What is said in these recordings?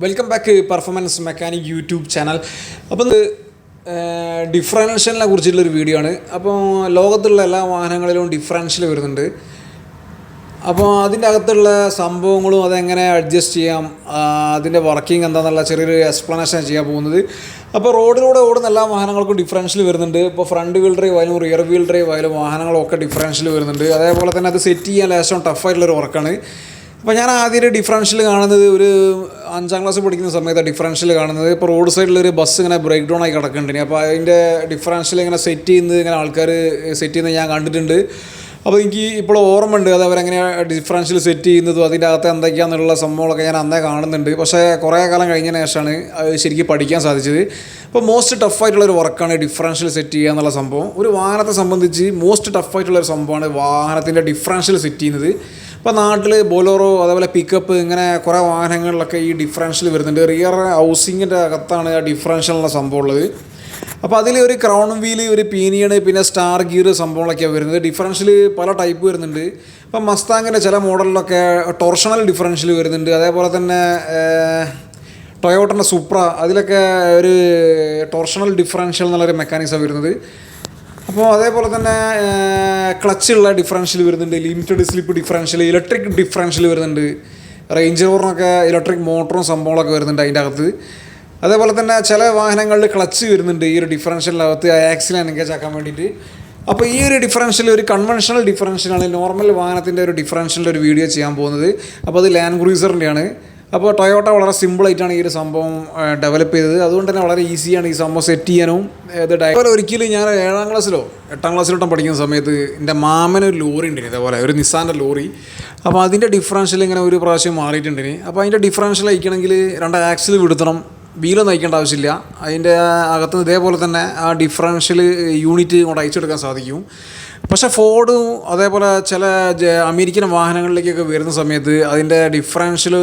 Welcome back performance mechanic YouTube channel. അപ്പോൾ ഡിഫറൻഷ്യലിനെ കുറിച്ചുള്ളൊരു video ആണ്. അപ്പോൾ ലോകത്തുള്ള എല്ലാ വാഹനങ്ങളിലും ഡിഫറൻഷ്യൽ വരുന്നുണ്ട്. അപ്പോൾ അതിൻ്റെ അകത്തുള്ള സംഭവങ്ങളും അതെങ്ങനെ അഡ്ജസ്റ്റ് ചെയ്യാം, അതിൻ്റെ വർക്കിംഗ് എന്താണെന്നുള്ള ചെറിയൊരു എക്സ്പ്ലനേഷൻ ചെയ്യാൻ പോകുന്നത്. അപ്പോൾ റോഡിലൂടെ ഓടുന്ന എല്ലാ വാഹനങ്ങൾക്കും ഡിഫറൻഷ്യൽ വരുന്നുണ്ട്. ഇപ്പോൾ ഫ്രണ്ട് വീൽ ഡ്രൈവ് ആയാലും റിയർ വീൽ ഡ്രൈവ് ആയാലും വാഹനങ്ങളൊക്കെ ഡിഫറൻഷ്യൽ വരുന്നുണ്ട്. അതേപോലെ തന്നെ അത് സെറ്റ് ചെയ്യാൻ ലേശം ടഫായിട്ടുള്ളൊരു വർക്കാണ്. അപ്പോൾ ഞാൻ ആദ്യം ഒരു ഡിഫറൻഷ്യൽ കാണുന്നത് ഒരു 5ാം ക്ലാസ് പഠിക്കുന്ന സമയത്ത് ഡിഫറൻഷ്യൽ കാണുന്നത്. ഇപ്പോൾ റോഡ് സൈഡിലൊരു ബസ് ഇങ്ങനെ ബ്രേക്ക് ഡൗൺ ആയി കിടക്കുന്നുണ്ട്. അപ്പോൾ അതിൻ്റെ ഡിഫറൻഷ്യൽ ഇങ്ങനെ സെറ്റ് ചെയ്യുന്നത് ഇങ്ങനെ ആൾക്കാർ സെറ്റ് ചെയ്യുന്നത് ഞാൻ കണ്ടിട്ടുണ്ട്. അപ്പോൾ എനിക്ക് ഇപ്പോൾ ഓർമ്മയുണ്ട് അത് അവരെങ്ങനെ ഡിഫറൻഷ്യൽ സെറ്റ് ചെയ്യുന്നതും അതിൻ്റെ അകത്ത് എന്തൊക്കെയാണെന്നുള്ള സംഭവങ്ങളൊക്കെ ഞാൻ അന്നേ കാണുന്നുണ്ട്. പക്ഷേ കുറേ കാലം കഴിഞ്ഞതിന് ശേഷമാണ് അത് ശരിക്കും പഠിക്കാൻ സാധിച്ചത്. അപ്പോൾ മോസ്റ്റ് ടഫായിട്ടുള്ളൊരു വർക്കാണ് ഡിഫറൻഷ്യൽ സെറ്റ് ചെയ്യുക എന്നുള്ള സംഭവം. ഒരു വാഹനത്തെ സംബന്ധിച്ച് മോസ്റ്റ് ടഫായിട്ടുള്ളൊരു സംഭവമാണ് വാഹനത്തിൻ്റെ ഡിഫറൻഷ്യൽ സെറ്റ് ചെയ്യുന്നത്. ഇപ്പോൾ നാട്ടിൽ ബൊലോറോ അതേപോലെ പിക്കപ്പ് ഇങ്ങനെ കുറേ വാഹനങ്ങളിലൊക്കെ ഈ ഡിഫറൻഷ്യൽ വരുന്നുണ്ട്. റിയർ ഹൗസിങ്ങിൻ്റെ അകത്താണ് ആ ഡിഫറൻഷ്യൽ എന്നുള്ള സംഭവം ഉള്ളത്. അപ്പോൾ അതിൽ ഒരു ക്രൗൺ വീല്, ഒരു പീനിയൺ, പിന്നെ സ്റ്റാർ ഗിയർ സംഭവങ്ങളൊക്കെയാണ് വരുന്നത്. ഡിഫറൻഷ്യൽ പല ടൈപ്പ് വരുന്നുണ്ട്. ഇപ്പം മസ്താങ്ങിൻ്റെ ചില മോഡലിലൊക്കെ ടോർഷണൽ ഡിഫറൻഷ്യൽ വരുന്നുണ്ട്. അതേപോലെ തന്നെ ടൊയോട്ടൻ്റെ സുപ്ര അതിലൊക്കെ ഒരു ടോർഷണൽ ഡിഫറൻഷ്യൽ എന്നുള്ളൊരു മെക്കാനിസം വരുന്നത്. അപ്പോൾ അതേപോലെ തന്നെ ക്ലച്ചുള്ള ഡിഫറൻഷ്യൽ വരുന്നുണ്ട്, limited slip differential, electric differential വരുന്നുണ്ട്. റേഞ്ച് റോവറിനൊക്കെ ഇലക്ട്രിക് മോട്ടറും സംഭവങ്ങളൊക്കെ വരുന്നുണ്ട് അതിൻ്റെ അകത്ത്. അതേപോലെ തന്നെ ചില വാഹനങ്ങളിൽ ക്ലച്ച് വരുന്നുണ്ട് ഈ ഒരു ഡിഫറൻഷ്യലിനകത്ത് ആക്സിൽ എൻഗേജ് ആക്കാൻ വേണ്ടിയിട്ട്. അപ്പോൾ ഈ ഒരു ഡിഫറൻഷ്യൽ ഒരു കൺവെൻഷണൽ ഡിഫറൻഷ്യലാണ്. നോർമൽ വാഹനത്തിൻ്റെ ഒരു ഡിഫറൻഷ്യലിൻ്റെ ഒരു വീഡിയോ ചെയ്യാൻ പോകുന്നത്. അപ്പോൾ അത് ലാൻഡ് ക്രൂസറിൻ്റെയാണ്. അപ്പോൾ ടൊയോട്ട വളരെ സിമ്പിളായിട്ടാണ് ഈ ഒരു സംഭവം ഡെവലപ്പ് ചെയ്തത്. അതുകൊണ്ട് തന്നെ വളരെ ഈസിയാണ് ഈ സംഭവം സെറ്റ് ചെയ്യാനും. ഇതേപോലെ ഒരിക്കലും ഞാൻ 7ാം ക്ലാസ്സിലോ 8ാം ക്ലാസ്സിലോട്ടും പഠിക്കുന്ന സമയത്ത് എൻ്റെ മാമനൊരു ലോറി ഉണ്ടായിരുന്നു, ഇതേപോലെ ഒരു നിസാൻ്റെ ലോറി. അപ്പോൾ അതിൻ്റെ ഡിഫറൻഷ്യൽ ഇങ്ങനെ ഒരു പ്രാവശ്യം മാറിയിട്ടുണ്ടിന്. അപ്പോൾ അതിൻ്റെ ഡിഫറൻഷ്യൽ അയക്കണമെങ്കിൽ 2 ആക്സിൽ വിടുത്തണം, വീലൊന്നും അയക്കേണ്ട ആവശ്യമില്ല. അതിൻ്റെ അകത്ത് ഇതേപോലെ തന്നെ ആ ഡിഫറൻഷ്യൽ യൂണിറ്റ് കൊണ്ട് അയച്ചെടുക്കാൻ സാധിക്കും. പക്ഷേ ഫോർഡും അതേപോലെ ചില അമേരിക്കൻ വാഹനങ്ങളിലേക്കൊക്കെ വരുന്ന സമയത്ത് അതിൻ്റെ ഡിഫറൻഷ്യൽ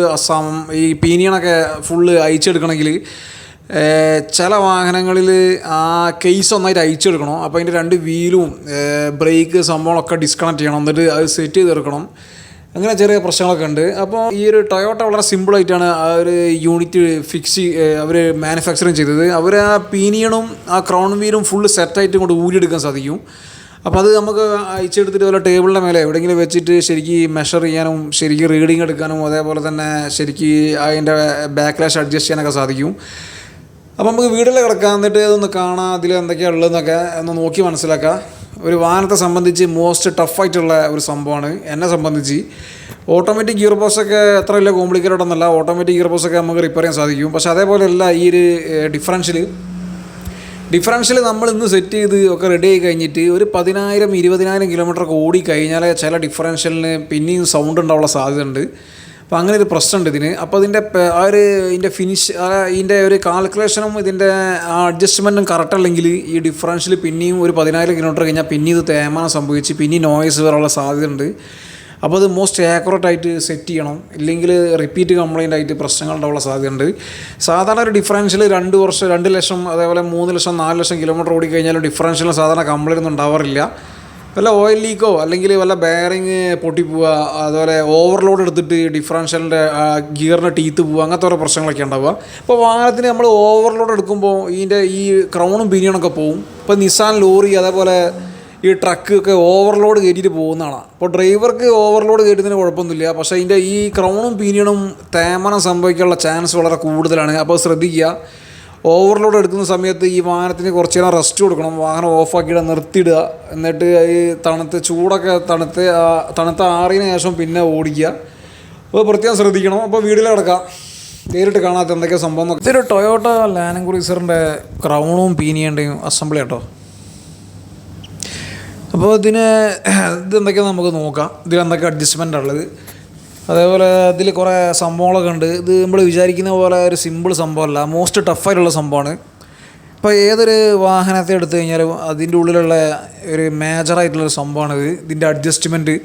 ഈ പീനിയണൊക്കെ ഫുള്ള് അയച്ചെടുക്കണമെങ്കിൽ ചില വാഹനങ്ങളിൽ ആ കേസ് ഒന്നായിട്ട് അയച്ചെടുക്കണം. അപ്പോൾ അതിൻ്റെ 2 വീലും ബ്രേക്ക് സംഭവങ്ങളൊക്കെ ഡിസ്കണക്ട് ചെയ്യണം, എന്നിട്ട് അത് സെറ്റ് ചെയ്തെടുക്കണം. അങ്ങനെ ചെറിയ പ്രശ്നങ്ങളൊക്കെ ഉണ്ട്. അപ്പോൾ ഈ ഒരു ടൊയോട്ട വളരെ സിമ്പിളായിട്ടാണ് ആ ഒരു യൂണിറ്റ് അവർ മാനുഫാക്ചറിങ് ചെയ്തത്. അവർ ആ പീനിയണും ആ ക്രൗൺ വീലും ഫുള്ള് സെറ്റായിട്ട് കൊണ്ട് ഊരിയെടുക്കാൻ സാധിക്കും. അപ്പോൾ അത് നമുക്ക് അയച്ചെടുത്തിട്ട് വല്ല ടേബിളിൻ്റെ മേലെ എവിടെയെങ്കിലും വെച്ചിട്ട് ശരിക്കും മെഷർ ചെയ്യാനും ശരിക്കും റീഡിങ് എടുക്കാനും അതേപോലെ തന്നെ ശരിക്കും അതിൻ്റെ ബാക്ക്ലാഷ് അഡ്ജസ്റ്റ് ചെയ്യാനൊക്കെ സാധിക്കും. അപ്പോൾ നമുക്ക് വീട്ടിൽ കിടക്കാം, എന്നിട്ട് അതൊന്ന് കാണാം, അതിൽ എന്തൊക്കെയാണ് ഉള്ളതെന്നൊക്കെ ഒന്ന് നോക്കി മനസ്സിലാക്കാം. ഒരു വാഹനത്തെ സംബന്ധിച്ച് മോസ്റ്റ് ടഫായിട്ടുള്ള ഒരു സംഭവമാണ് എന്നെ സംബന്ധിച്ച്. ഓട്ടോമാറ്റിക് ഗിയർ ബോക്സൊക്കെ അത്ര വലിയ കോംപ്ലിക്കേറ്റഡ് ഒന്നുമല്ല. ഓട്ടോമാറ്റിക് ഗിയർ ബോക്സൊക്കെ നമുക്ക് റിപ്പയർ ചെയ്യാൻ സാധിക്കും. പക്ഷേ അതേപോലെയല്ല ഈ ഒരു ഡിഫറൻഷ്യൽ നമ്മൾ ഇന്ന് സെറ്റ് ചെയ്ത് ഒക്കെ റെഡി ആയി കഴിഞ്ഞിട്ട് ഒരു 10,000-20,000 കിലോമീറ്ററൊക്കെ ഓടി കഴിഞ്ഞാൽ ചില ഡിഫറൻഷ്യലിന് പിന്നെയും സൗണ്ട് ഉണ്ടാവാനുള്ള സാധ്യതയുണ്ട്. അപ്പോൾ അങ്ങനെ ഒരു പ്രശ്നമുണ്ട് ഇതിന്. അപ്പോൾ ഇതിൻ്റെ ആ ഒരു ഇതിൻ്റെ ഒരു കാൽക്കുലേഷനും ഇതിൻ്റെ ആ അഡ്ജസ്റ്റ്മെൻറ്റും കറക്റ്റ് അല്ലെങ്കിൽ ഈ ഡിഫറൻഷ്യൽ പിന്നെയും ഒരു 10,000 കിലോമീറ്റർ കഴിഞ്ഞാൽ പിന്നെയും ഇത് തേമാനം സംഭവിച്ച് പിന്നെയും നോയ്സ് വരാനുള്ള സാധ്യതയുണ്ട്. അപ്പോൾ അത് മോസ്റ്റ് ആക്യുറേറ്റായിട്ട് സെറ്റ് ചെയ്യണം, ഇല്ലെങ്കിൽ റിപ്പീറ്റ് കംപ്ലയിൻ്റ് ആയിട്ട് പ്രശ്നങ്ങൾ ഉണ്ടാവാനുള്ള സാധ്യതയുണ്ട്. സാധാരണ ഒരു ഡിഫറൻഷ്യൽ 2 വർഷം 2 ലക്ഷം അതേപോലെ 3 ലക്ഷം 4 ലക്ഷം കിലോമീറ്റർ ഓടിക്കഴിഞ്ഞാലും ഡിഫറൻഷ്യൽ സാധാരണ കംപ്ലയിൻ്റ് ഒന്നും ഉണ്ടാവാറില്ല. വല്ല ഓയിൽ ലീക്കോ അല്ലെങ്കിൽ വല്ല ബെയറിങ് പൊട്ടിപ്പോവുക, അതുപോലെ ഓവർലോഡ് എടുത്തിട്ട് ഡിഫറൻഷ്യലിൻ്റെ ഗിയറിൻ്റെ ടീത്ത് പോവുക, അങ്ങനത്തെ ഓരോ പ്രശ്നങ്ങളൊക്കെ ഉണ്ടാവുക. ഇപ്പോൾ വാഹനത്തിന് നമ്മൾ ഓവർലോഡ് എടുക്കുമ്പോൾ ഇതിൻ്റെ ഈ ക്രൗണും പിനിയണൊക്കെ പോവും. ഇപ്പോൾ നിസാൻ ലോറി അതേപോലെ ഈ ട്രക്ക് ഒക്കെ ഓവർലോഡ് കയറ്റിയിട്ട് പോകുന്നതാണ്. അപ്പോൾ ഡ്രൈവർക്ക് ഓവർലോഡ് കയറ്റുന്നതിന് കുഴപ്പമൊന്നുമില്ല. പക്ഷേ അതിൻ്റെ ഈ ക്രൗണും പീനിയണും തേമനം സംഭവിക്കാനുള്ള ചാൻസ് വളരെ കൂടുതലാണ്. അപ്പോൾ ശ്രദ്ധിക്കുക, ഓവർലോഡ് എടുക്കുന്ന സമയത്ത് ഈ വാഹനത്തിന് കുറച്ച് നേരം റെസ്റ്റ് കൊടുക്കണം. വാഹനം ഓഫാക്കിയിടുക, നിർത്തിയിടുക, എന്നിട്ട് ഈ ചൂടൊക്കെ തണുത്ത ആറിന് ശേഷം പിന്നെ ഓടിക്കുക. അപ്പോൾ പ്രത്യേകം ശ്രദ്ധിക്കണം. അപ്പോൾ വീട്ടിൽ കിടക്കാം, നേരിട്ട് കാണാത്ത എന്തൊക്കെയാണ് സംഭവം. ഇതൊരു ടൊയോട്ട ലാൻഡ് ക്രൂസറിൻ്റെ ക്രൗണും പീനിയൻ്റെയും അസംബ്ലി കേട്ടോ. അപ്പോൾ ഇതെന്തൊക്കെയാണ് നമുക്ക് നോക്കാം. ഇതിലെന്തൊക്കെ അഡ്ജസ്റ്റ്മെൻ്റ് ഉള്ളത്, അതേപോലെ ഇതിൽ കുറേ സംഭവങ്ങളൊക്കെ ഉണ്ട്. ഇത് നമ്മൾ വിചാരിക്കുന്ന പോലെ ഒരു സിമ്പിൾ സംഭവമല്ല, മോസ്റ്റ് ടഫായിട്ടുള്ള സംഭവമാണ്. ഇപ്പോൾ ഏതൊരു വാഹനത്തെ എടുത്തു കഴിഞ്ഞാലും അതിൻ്റെ ഉള്ളിലുള്ള ഒരു മേജറായിട്ടുള്ളൊരു സംഭവമാണിത്, ഇതിൻ്റെ അഡ്ജസ്റ്റ്മെൻറ്റ്.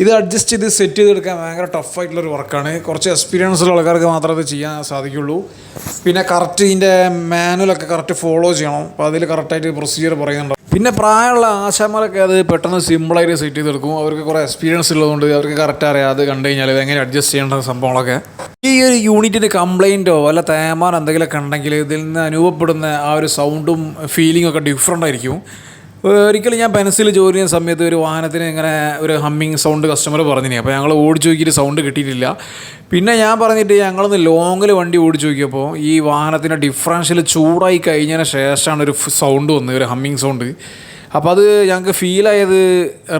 ഇത് അഡ്ജസ്റ്റ് ചെയ്ത് സെറ്റ് ചെയ്തെടുക്കാൻ ഭയങ്കര ടഫായിട്ടുള്ളൊരു വർക്കാണ്. കുറച്ച് എക്സ്പീരിയൻസ് ഉള്ള ആൾക്കാർക്ക് മാത്രമേ ഇത് ചെയ്യാൻ സാധിക്കുള്ളൂ. പിന്നെ കറക്റ്റ് ഇതിൻ്റെ മാനുവലൊക്കെ കറക്റ്റ് ഫോളോ ചെയ്യണം. അപ്പോൾ അതിൽ കറക്റ്റായിട്ട് പ്രൊസീജിയർ പറയുന്നുണ്ട്. പിന്നെ പ്രായമുള്ള ആശാന്മാരൊക്കെ അത് പെട്ടെന്ന് സിമ്പിളായിട്ട് സെറ്റ് ചെയ്തെടുക്കും. അവർക്ക് കുറേ എക്സ്പീരിയൻസ് ഉള്ളതുകൊണ്ട് അവർക്ക് കറക്റ്റ് അറിയാം അത് കണ്ടു കഴിഞ്ഞാൽ എങ്ങനെ അഡ്ജസ്റ്റ് ചെയ്യേണ്ട സംഭവങ്ങളൊക്കെ. ഈ ഒരു യൂണിറ്റിന് കംപ്ലയിൻറ്റോ വല്ല തേമാനോ എന്തെങ്കിലുമൊക്കെ ഉണ്ടെങ്കിൽ ഇതിൽ നിന്ന് അനുഭവപ്പെടുന്ന ആ ഒരു സൗണ്ടും ഫീലിംഗും ഒക്കെ ഡിഫറെൻ്റ് ആയിരിക്കും. ഒരിക്കലും ഞാൻ പെൻസിൽ ജോലി ചെയ്യുന്ന സമയത്ത് ഒരു വാഹനത്തിന് ഇങ്ങനെ ഒരു ഹമ്മിങ് സൗണ്ട് കസ്റ്റമർ പറഞ്ഞിനി. അപ്പോൾ ഞങ്ങൾ ഓടിച്ച് നോക്കിയിട്ട് സൗണ്ട് കിട്ടിയിട്ടില്ല. പിന്നെ ഞാൻ പറഞ്ഞിട്ട് ഞങ്ങളൊന്ന് ലോങ്ങിൽ വണ്ടി ഓടിച്ച് നോക്കിയപ്പോൾ ഈ വാഹനത്തിൻ്റെ ഡിഫറൻഷ്യൽ ചൂടായി കഴിഞ്ഞതിന് ശേഷമാണ് ഒരു സൗണ്ട് വന്നത്, ഒരു ഹമ്മിങ് സൗണ്ട്. അപ്പോൾ അത് ഞങ്ങൾക്ക് ഫീലായത്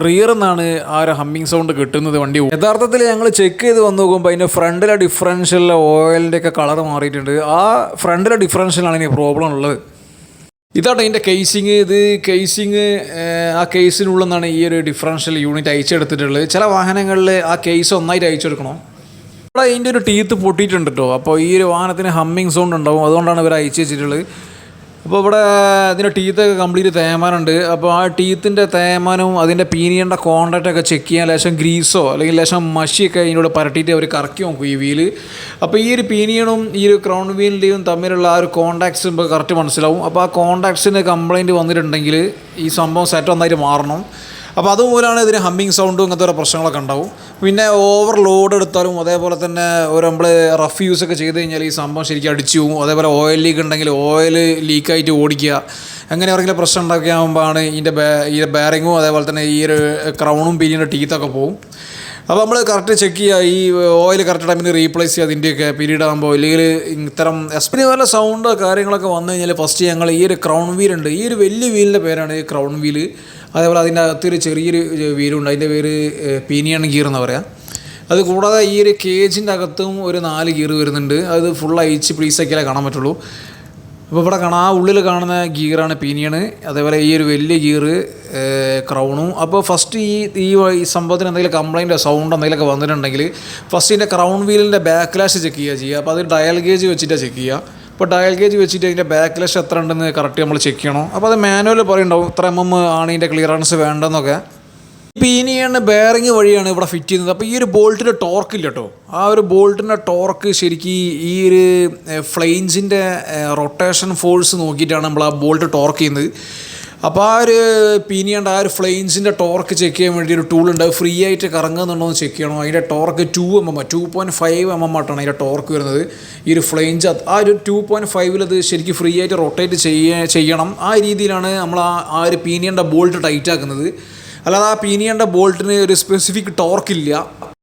റിയറിൽ നിന്നാണ് ആ ഒരു ഹമ്മിങ് സൗണ്ട് കിട്ടുന്നത് വണ്ടി. യഥാർത്ഥത്തിൽ ഞങ്ങൾ ചെക്ക് ചെയ്ത് വന്ന് നോക്കുമ്പോൾ അതിൻ്റെ ഫ്രണ്ടിലെ ഡിഫറൻഷ്യലിലെ ഓയിലിൻ്റെയൊക്കെ കളർ മാറിയിട്ടുണ്ട്. ആ ഫ്രണ്ടിലെ ഡിഫറൻഷ്യലാണ് ഇനി പ്രോബ്ലം ഉള്ളത്. ഇതാണ് ഇതിൻ്റെ കേസിങ്. ഇത് കേസിങ് ആ കേസിനുള്ളിൽ നിന്നാണ് ഈ ഒരു ഡിഫറൻഷ്യൽ യൂണിറ്റ് അയച്ചെടുത്തിട്ടുള്ളത്. ചില വാഹനങ്ങളിൽ ആ കേസ് ഒന്നായിട്ട് അയച്ചെടുക്കണം. ഇവിടെ അതിൻ്റെ ഒരു ടീത്ത് പൊട്ടിയിട്ടുണ്ട് കേട്ടോ. അപ്പോൾ ഈ ഒരു വാഹനത്തിന് ഹമ്മിങ് സൗണ്ട് ഉണ്ടാവും, അതുകൊണ്ടാണ് ഇവർ അയച്ചു വെച്ചിട്ടുള്ളത്. അപ്പോൾ ഇവിടെ ഇതിൻ്റെ ടീത്തൊക്കെ കംപ്ലീറ്റ് തേമാനുണ്ട്. അപ്പോൾ ആ ടീത്തിൻ്റെ തേമാനും അതിൻ്റെ പീനിയൻ്റെ കോൺടാക്റ്റൊക്കെ ചെക്ക് ചെയ്യാൻ ലേശം ഗ്രീസോ അല്ലെങ്കിൽ ലേശം മഷിയൊക്കെ അതിനോട് പരട്ടിയിട്ട് അവർ കറക്കി നോക്കും ഈ വീല്. അപ്പോൾ ഈ ഒരു പീനിയനും ഈ ഒരു ക്രൗൺ വീലിൻ്റെയും തമ്മിലുള്ള ആ ഒരു കോൺടാക്ട്സ് ഇപ്പോൾ കറക്റ്റ് മനസ്സിലാവും. അപ്പോൾ ആ കോൺടാക്ട്സിന് കംപ്ലയിൻറ്റ് വന്നിട്ടുണ്ടെങ്കിൽ ഈ സംഭവം സെറ്റ് ഒന്നായിട്ട് മാറണം. അപ്പോൾ അതുമൂലമാണ് ഇതിന് ഹമ്മിങ് സൗണ്ടും ഇങ്ങനത്തെ ഓരോ പ്രശ്നങ്ങളൊക്കെ ഉണ്ടാവും. പിന്നെ ഓവർ ലോഡ് എടുത്താലും അതേപോലെ തന്നെ ഒരു നമ്മൾ റഫ് യൂസൊക്കെ ചെയ്ത് കഴിഞ്ഞാൽ ഈ സംഭവം ശരിക്കും അടിച്ചു പോകും. അതേപോലെ ഓയിൽ ലീക്ക് ഉണ്ടെങ്കിൽ ഓയിൽ ലീക്കായിട്ട് ഓടിക്കുക, അങ്ങനെ ആരെങ്കിലും പ്രശ്നം ഉണ്ടാക്കിയാകുമ്പോഴാണ് ഈ ബെയറിങ്ങും അതേപോലെ തന്നെ ഈ ഒരു ക്രൗണും പീരിയൻ്റെ ടീത്തൊക്കെ പോകും. അപ്പോൾ നമ്മൾ കറക്റ്റ് ചെക്ക് ചെയ്യുക, ഈ ഓയിൽ കറക്റ്റ് ടൈമിന് റീപ്ലേസ് ചെയ്യുക അതിൻ്റെയൊക്കെ പീരീഡ് ആകുമ്പോൾ. ഇല്ലെങ്കിൽ ഇത്തരം എസ്പെഷ്യലി വല്ല സൗണ്ട് കാര്യങ്ങളൊക്കെ വന്നു കഴിഞ്ഞാൽ ഫസ്റ്റ് ഞങ്ങൾ ഈ ഒരു ക്രൗൺ വീലുണ്ട്, ഈ ഒരു വലിയ വീലിൻ്റെ പേരാണ് ഈ ക്രൗൺ വീല്. അതേപോലെ അതിൻ്റെ അകത്തൊരു ചെറിയൊരു വീലുണ്ട്, അതിൻ്റെ പേര് പീനിയൺ ഗിയർ എന്ന് പറയാം. അത് കൂടാതെ ഈ ഒരു കേജിൻ്റെ അകത്തും ഒരു 4 ഗിയർ വരുന്നുണ്ട്. അത് ഫുൾ അയച്ച് പ്ലീസാക്കിയാലേ കാണാൻ പറ്റുള്ളൂ. അപ്പോൾ ഇവിടെ കാണാം, ആ ഉള്ളിൽ കാണുന്ന ഗിയറാണ് പീനിയണ്. അതേപോലെ ഈ ഒരു വലിയ ഗിയർ ക്രൗണും. അപ്പോൾ ഫസ്റ്റ് ഈ സംഭവത്തിന് എന്തെങ്കിലും കംപ്ലയിൻറ്റോ സൗണ്ട് എന്തെങ്കിലുമൊക്കെ വന്നിട്ടുണ്ടെങ്കിൽ ഫസ്റ്റ് ഇതിൻ്റെ ക്രൗൺ വീലിൻ്റെ ബാക്ക്ലാഷ് ചെക്ക് ചെയ്യുക. അപ്പോൾ അത് ഡയൽ ഗേജ് വെച്ചിട്ടാണ് ചെക്ക് ചെയ്യുക. അപ്പോൾ ഡയൽ ഗേജ് വെച്ചിട്ട് അതിൻ്റെ ബാക്ക്ലാഷ് എത്ര ഉണ്ടെന്ന് കറക്റ്റ് നമ്മൾ ചെക്ക് ചെയ്യണം. അപ്പോൾ അത് മാനുവൽ പറയുന്നുണ്ടാവും ഇത്ര ആണ് ഇതിൻ്റെ ക്ലിയറൻസ് വേണ്ടെന്നൊക്കെ. പീനിയണ് ബെയറിങ് വഴിയാണ് ഇവിടെ ഫിറ്റ് ചെയ്യുന്നത്. അപ്പോൾ ഈ ഒരു ബോൾട്ടിൻ്റെ ടോർക്ക് ഇല്ല കേട്ടോ. ആ ഒരു ബോൾട്ടിൻ്റെ ടോർക്ക് ശരിക്കും ഈ ഒരു ഫ്ലെയിൻസിൻ്റെ റൊട്ടേഷൻ ഫോഴ്സ് നോക്കിയിട്ടാണ് നമ്മൾ ആ ബോൾട്ട് ടോർക്ക് ചെയ്യുന്നത്. അപ്പോൾ ആ ഒരു പീനിയൻ്റെ ആ ഒരു ഫ്ലെയിൻസിൻ്റെ ടോർക്ക് ചെക്ക് ചെയ്യാൻ വേണ്ടി ഒരു ടൂളുണ്ട്. അത് ഫ്രീ ആയിട്ട് കറങ്ങുന്നുണ്ടോ എന്ന് ചെക്ക് ചെയ്യണം. അതിൻ്റെ ടോർക്ക് 2.5 mm ആയിട്ടാണ് അതിൻ്റെ ടോർക്ക് വരുന്നത്. ഈ ഒരു ഫ്ലെയിൻസ് ആ ഒരു 2.5 അത് ശരിക്കും ഫ്രീ ആയിട്ട് റൊട്ടേറ്റ് ചെയ്യണം. ആ രീതിയിലാണ് നമ്മൾ ആ ഒരു പീനിയൻ്റെ ബോൾട്ട് ടൈറ്റ് ആക്കുന്നത്. അല്ലാതെ ആ പീനിയൻ്റെ ബോൾട്ടിന് ഒരു സ്പെസിഫിക് ടോർക്കില്ല.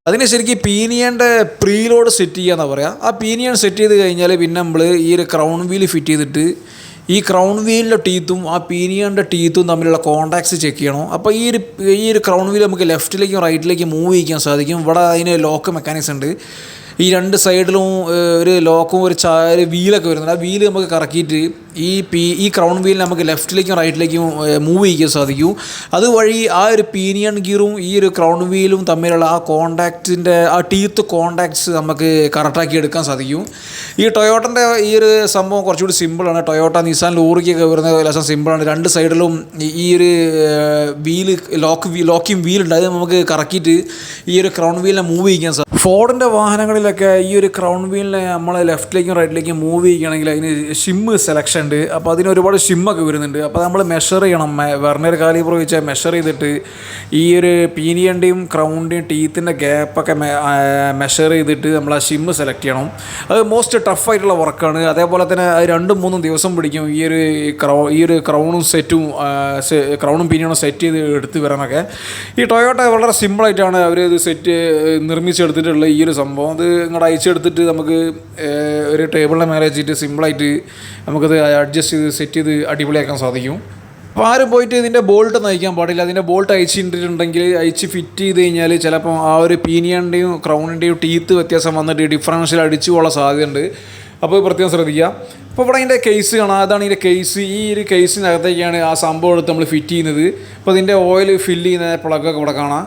അതിന് ശരിക്കും പീനിയൻ്റെ പ്രീലോഡ് സെറ്റ് ചെയ്യുക എന്നാണ് പറയുക. ആ പീനിയൻ സെറ്റ് ചെയ്ത് കഴിഞ്ഞാൽ പിന്നെ നമ്മൾ ഈ ഒരു ക്രൗൺ വീൽ ഫിറ്റ് ചെയ്തിട്ട് ഈ ക്രൗൺ വീലിൻ്റെ ടീത്തും ആ പീനിയൻ്റെ ടീത്തും തമ്മിലുള്ള കോൺടാക്ട്സ് ചെക്ക് ചെയ്യണം. അപ്പോൾ ഈ ഒരു ക്രൗൺ വീൽ നമുക്ക് ലെഫ്റ്റിലേക്കും റൈറ്റിലേക്കും മൂവ് ചെയ്യിക്കാൻ സാധിക്കും. ഇവിടെ അതിന് ലോക്ക് മെക്കാനിക്സ് ഉണ്ട്. ഈ രണ്ട് സൈഡിലും ഒരു ലോക്കും ഒരു വീലൊക്കെ വരുന്നുണ്ട്. ആ വീല് നമുക്ക് കറക്കിയിട്ട് ഈ ക്രൗൺ വീലിന് നമുക്ക് ലെഫ്റ്റിലേക്കും റൈറ്റിലേക്കും മൂവ് ചെയ്യാൻ സാധിക്കും. അതുവഴി ആ ഒരു പീനിയൺ ഗിയറും ഈ ഒരു ക്രൗൺ വീലും തമ്മിലുള്ള ആ കോൺടാക്റ്റിൻ്റെ ആ ടീത്ത് കോൺടാക്ട്സ് നമുക്ക് കറക്റ്റാക്കി എടുക്കാൻ സാധിക്കും. ഈ ടൊയോട്ടൻ്റെ ഈ ഒരു സംഭവം കുറച്ചുകൂടി സിമ്പിളാണ്. ടൊയോട്ട നിസാൻ ലോറിക്കൊക്കെ വരുന്ന ലേശം സിമ്പിളാണ്. രണ്ട് സൈഡിലും ഈ ഒരു വീല് ലോക്കിംഗ് വീലുണ്ട്. അത് നമുക്ക് കറക്കിയിട്ട് ഈ ഒരു ക്രൗൺ വീലിനെ മൂവ് ചെയ്യാൻ സാധിക്കും. ഫോർഡിൻ്റെ വാഹനങ്ങളിലൊക്കെ ഈ ഒരു ക്രൗൺ വീലിനെ നമ്മൾ ലെഫ്റ്റിലേക്കും റൈറ്റിലേക്കും മൂവ് ചെയ്യുകയാണെങ്കിൽ അതിന് ഷിമ്മ് സെലക്ഷൻ ഉണ്ട്. അപ്പോൾ അതിന് ഒരുപാട് ഷിമ്മൊക്കെ വരുന്നുണ്ട്. അപ്പോൾ നമ്മൾ മെഷർ ചെയ്യണം. വെർണിയർ കാലിബർ വെച്ച് മെഷർ ചെയ്തിട്ട് ഈ ഒരു പീനിയൻ്റെയും ക്രൗണിൻ്റെയും ടീത്തിൻ്റെ ഗ്യാപ്പൊക്കെ മെഷർ ചെയ്തിട്ട് നമ്മൾ ആ ഷിമ്മ് സെലക്ട് ചെയ്യണം. അത് മോസ്റ്റ് ടഫായിട്ടുള്ള വർക്കാണ്. അതേപോലെ തന്നെ അത് 2-3 ദിവസം പിടിക്കും ഈ ഒരു ക്രൗണും ക്രൗണും പീനിയണും സെറ്റ് ചെയ്ത് എടുത്ത് വരാനൊക്കെ. ഈ ടൊയോട്ട വളരെ സിമ്പിളായിട്ടാണ് അവർ ഇത് നിർമ്മിച്ചെടുത്തിട്ടുള്ളത്. ഈ ഒരു സംഭവം അത് ഇങ്ങോട്ട് അയച്ചെടുത്തിട്ട് നമുക്ക് ഒരു ടേബിളിൻ്റെ മേലെ വെച്ചിട്ട് സിമ്പിളായിട്ട് നമുക്കത് അഡ്ജസ്റ്റ് ചെയ്ത് സെറ്റ് ചെയ്ത് അടിപൊളിയാക്കാൻ സാധിക്കും. അപ്പോൾ ആരും പോയിട്ട് ഇതിൻ്റെ ബോൾട്ട് നയിക്കാൻ പാടില്ല. അതിൻ്റെ ബോൾട്ട് അയച്ച് ഫിറ്റ് ചെയ്ത് കഴിഞ്ഞാൽ ചിലപ്പോൾ ആ ഒരു പീനിയൻ്റെയും ക്രൗണിൻ്റെയും ടീത്ത് വ്യത്യാസം വന്നിട്ട് ഡിഫറൻഷ്യൽ അടിച്ചു പോകാനുള്ള സാധ്യതയുണ്ട്. അപ്പോൾ പ്രത്യേകം ശ്രദ്ധിക്കുക. അപ്പോൾ ഇവിടെ അതിൻ്റെ കേസ് കാണാം. അതാണ് ഇതിൻ്റെ കേസ്. ഈ ഒരു കേസിനകത്തേക്കാണ് ആ സംഭവം എടുത്ത് നമ്മൾ ഫിറ്റ് ചെയ്യുന്നത്. അപ്പോൾ ഇതിൻ്റെ ഓയിൽ ഫില്ല് ചെയ്യുന്ന പ്ലഗൊക്കെ ഇവിടെ കാണാം.